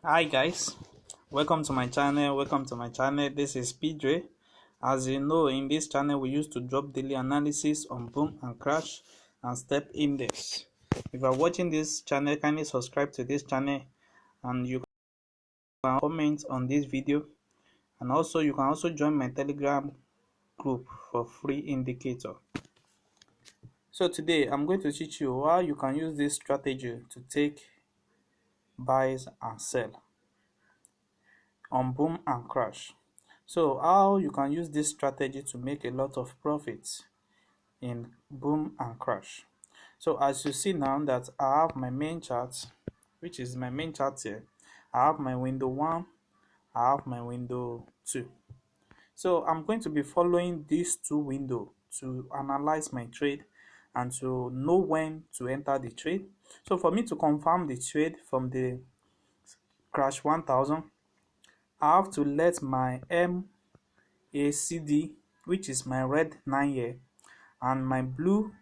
Hi guys, welcome to my channel. This is PJ. As you know, in this channel we used to drop daily analysis on boom and crash and step index. If you are watching this channel, kindly subscribe to this channel and you can comment on this video, and also you can also join my Telegram group for free indicator. So today I'm going to teach you how you can use this strategy to take buys and sell on boom and crash. So how you can use this strategy to make a lot of profits in boom and crash. So as you see now that I have my main chart, which is my main chart here, I have my window 1, I have my window 2. So I'm going to be following these two windows to analyze my trade and to know when to enter the trade. So for me to confirm the trade from the crash 1000, I have to let my MACD, which is my red 9 here, and my blue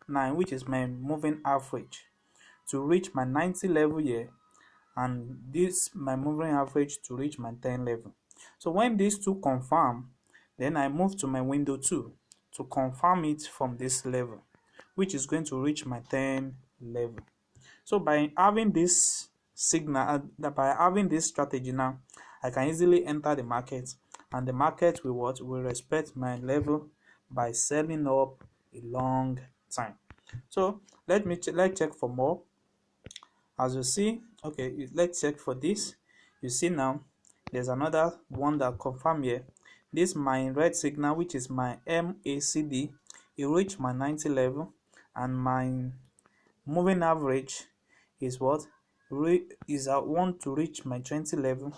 9, which is my moving average, to reach my 90 level here, and this my moving average to reach my 10 level. So when these two confirm, then I move to my window 2 to confirm it from this level, which is going to reach my 10 level. So by having this signal, by having this strategy now, I can easily enter the market, and the market will respect my level by selling up a long time. So let's check for more. As you see, okay, let's check for this. You see now there's another one that confirm here. This my red signal, which is my MACD, it reached my 90 level, and my moving average is what is I want to reach my 20 level,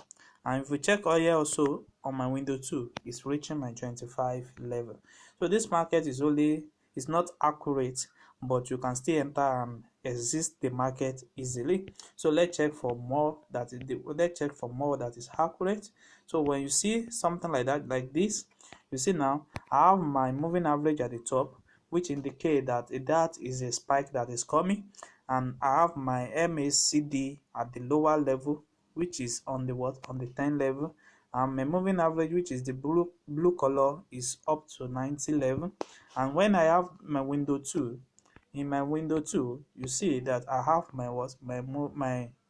and if we check here also on my window 2, it's reaching my 25 level. So this market is not accurate, but you can still enter and exit the market easily. So let's check for more that is accurate. So when you see something like that, like this, you see now I have my moving average at the top, which indicate that is a spike that is coming, and I have my MACD at the lower level, which is on the 10 level, and my moving average, which is the blue color, is up to 90 level. And when I have my window 2, in my window 2, you see that I have my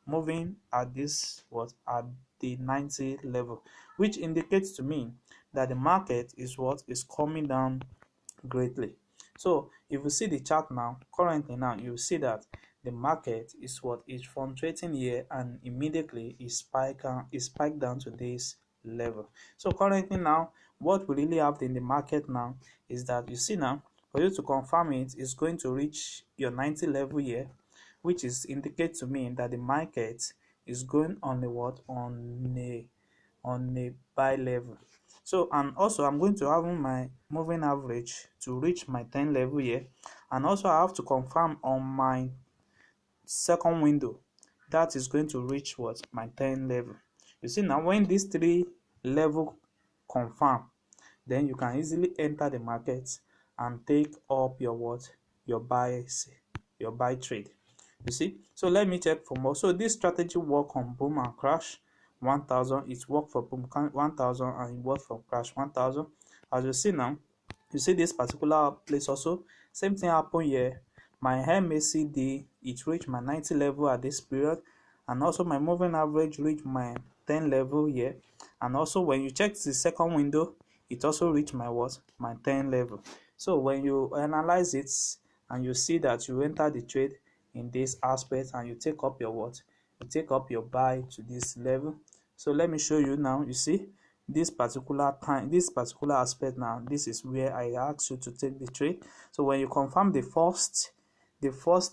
moving at at the 90 level, which indicates to me that the market is coming down greatly. So if you see the chart now, currently now, you see that the market is fluctuating here, and immediately is spiked down to this level. So currently now, what we really have in the market now is that you see now, for you to confirm it, is going to reach your 90 level here, which is indicate to me that the market is going on a buy level. So, and also I'm going to have my moving average to reach my 10 level here, and also I have to confirm on my second window that is going to reach my 10 level. You see now, when these three level confirm, then you can easily enter the market and take up your buy trade. You see, so let me check for more. So this strategy work on boom and crash 1000. It worked for boom 1000, and it worked for crash 1000. As you see now, you see this particular place also, same thing happen here. My MACD, it reached my 90 level at this period, and also my moving average reached my 10 level here. And also when you check the second window, it also reached my my 10 level. So when you analyze it and you see that you enter the trade in this aspect, and you take up your buy to this level. So let me show you now. You see this particular aspect now, this is where I ask you to take the trade. So when you confirm the first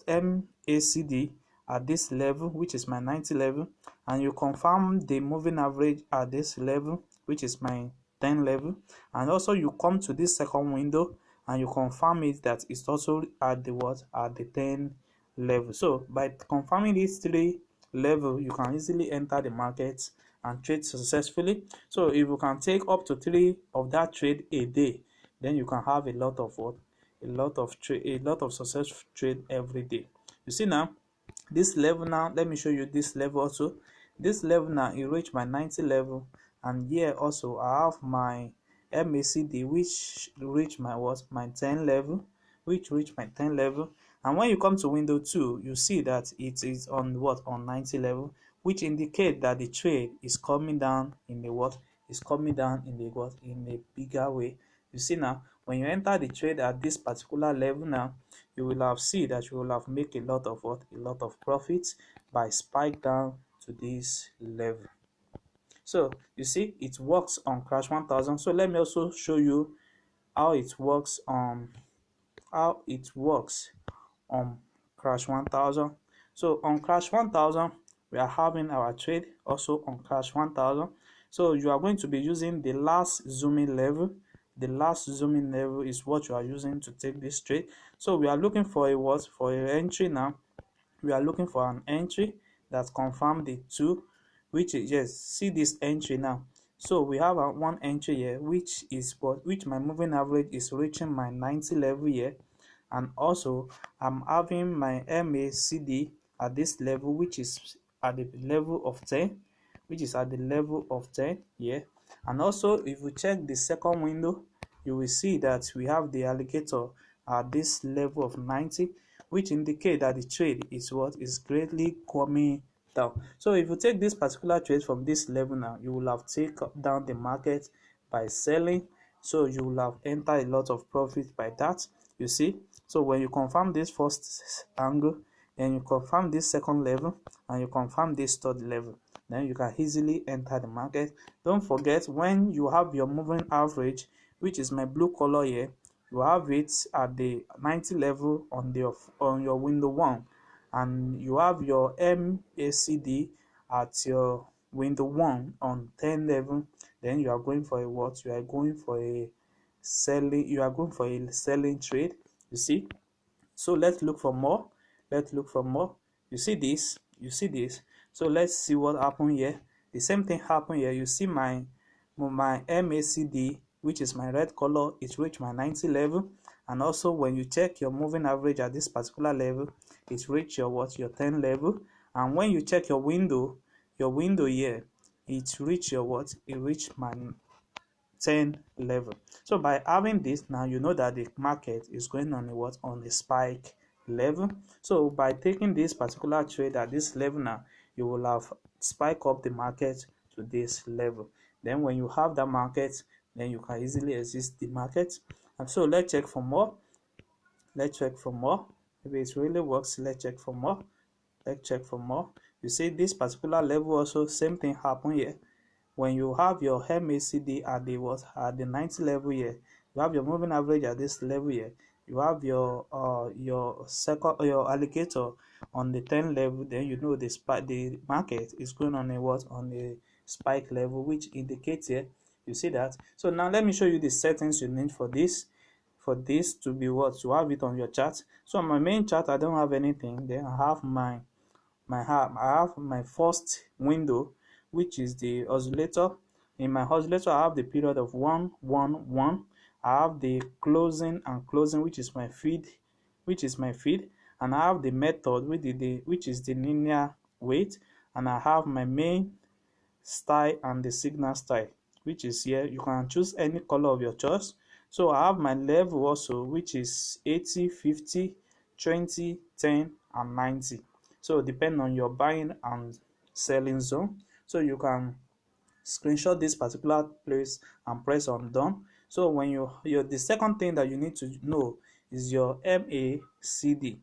MACD at this level, which is my 90 level, and you confirm the moving average at this level, which is my 10 level, and also you come to this second window and you confirm it that it's also at the 10 level. So by confirming these three level, you can easily enter the market and trade successfully. So if you can take up to 3 of that trade a day, then you can have a lot of successful trade every day. You see now this level. Now let me show you this level also. This level now, it reached my 90 level, and here also I have my MACD, which reached my what, my 10 level, and when you come to window 2, you see that it is on what, on 90 level, which indicate that the trade is coming down in the what, is coming down in the what, in a bigger way. You see now, when you enter the trade at this particular level now, you will have see that you will have make a lot of what, a lot of profits by spike down to this level. So you see, it works on crash 1000. So let me also show you how it works on crash 1000. So on crash 1000, we are having our trade also on crash 1000. So you are going to be using the last zooming level. The last zooming level is what you are using to take this trade. So we are looking for a what, for an entry now. We are looking for an entry that confirm the two, which is, yes, see this entry now. So we have one entry here, which is what, which my moving average is reaching my 90 level here, and also I'm having my MACD at this level, which is at the level of 10, here. And also if we check the second window, you will see that we have the alligator at this level of 90, which indicate that the trade is what, is greatly coming down. So if you take this particular trade from this level now, you will have taken down the market by selling, so you will have entered a lot of profit by that. You see, so when you confirm this first angle, then you confirm this second level, and you confirm this third level, then you can easily enter the market. Don't forget, when you have your moving average, which is my blue color here, you have it at the 90 level on your window 1, and you have your MACD at your window 1 on 10 level. Then you are going for a what, you are going for a selling trade. You see, so let's look for more. You see this, so let's see what happened here. The same thing happened here. You see my MACD, which is my red color, it reached my 90 level, and also when you check your moving average at this particular level, it reached your what, your 10 level. And when you check your window here, it reached your what, it reached my 10 level. So by having this now, you know that the market is going on a what, on a spike level. So by taking this particular trade at this level now, you will have spike up the market to this level. Then when you have that market, then you can easily exit the market. And so let's check for more. Maybe it really works. Let's check for more. You see this particular level also, same thing happen here. When you have your MACD at the what, at the 90 level here, you have your moving average at this level here, you have your alligator on the 10 level, then you know the market is going on a what, on a spike level, which indicates here. You see that. So now let me show you the settings you need for this to be what, to have it on your chart. So on my main chart, I don't have anything. Then I have my first window, which is the oscillator. In my oscillator, I have the period of 1 1 1. I have the closing and closing, which is my feed, and I have the method, which is the linear weight, and I have my main style and the signal style, which is here. You can choose any color of your choice. So I have my level also, which is 80, 50, 20, 10, and 90. So depend on your buying and selling zone. So you can screenshot this particular place and press on done. So when the second thing that you need to know is your MACD.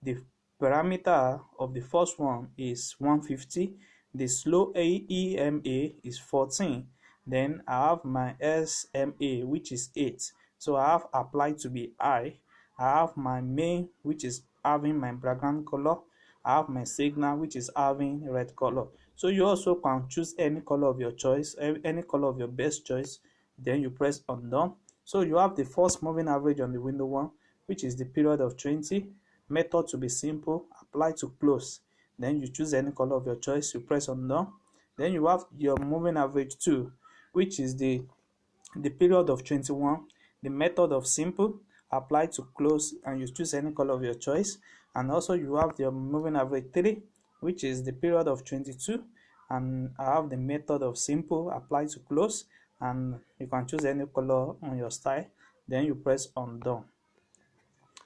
The parameter of the first one is 150. The slow EMA is 14. Then I have my SMA, which is 8. So I have applied to be high. I have my main, which is having my background color. I have my signal, which is having red color. So you also can choose any color of your choice, any color of your best choice. Then you press on done. So you have the first moving average on the window 1, which is the period of 20. Method to be simple, apply to close. Then you choose any color of your choice, you press on done. Then you have your moving average 2, which is the period of 21. The method of simple, apply to close, and you choose any color of your choice. And also you have your moving average 3, which is the period of 22. and I have the method of simple, apply to close, and you can choose any color on your style. Then you press on done.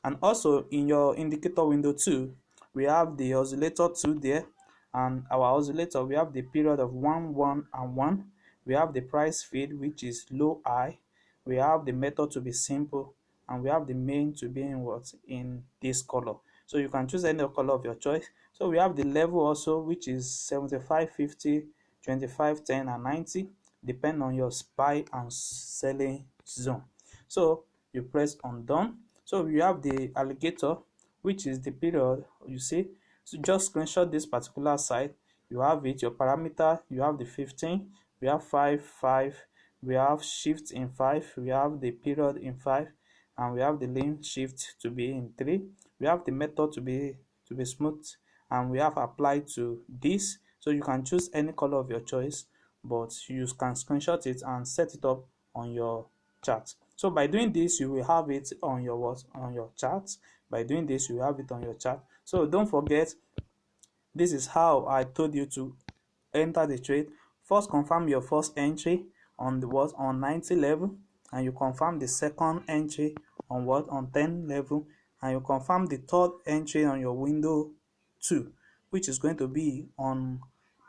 And also in your indicator window too, we have the oscillator 2 there, and our oscillator, we have the period of 1 1 and 1. We have the price feed, which is low high. We have the method to be simple, and we have the main to be in what, in this color. So you can choose any color of your choice. So we have the level also, which is 75, 50, 25, 10 and 90, depend on your buy and selling zone. So you press on done. So you have the alligator, which is the period, you see. So just screenshot this particular site. You have it, your parameter, you have the 15, we have 5, 5, we have shift in 5, we have the period in 5, and we have the lane shift to be in 3. We have the method to be smooth, and we have applied to this. So you can choose any color of your choice, but you can screenshot it and set it up on your chart. So by doing this, you will have it on your what, on your chart. By doing this, you will have it on your chart. So don't forget, this is how I told you to enter the trade. First, confirm your first entry on the what, on 90 level, and you confirm the second entry on what, on 10 level, and you confirm the third entry on your window 2, which is going to be on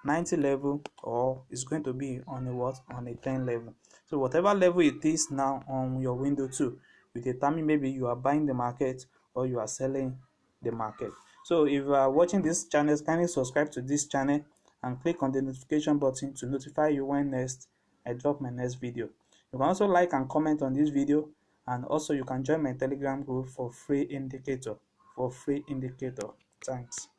90 level, or is going to be on a what, on a 10 level. So whatever level it is now on your window 2 will determine maybe you are buying the market or you are selling the market. So if you are watching this channel, kindly subscribe to this channel and click on the notification button to notify you when next I drop my next video. You can also like and comment on this video, and also you can join my Telegram group for free indicator. Thanks.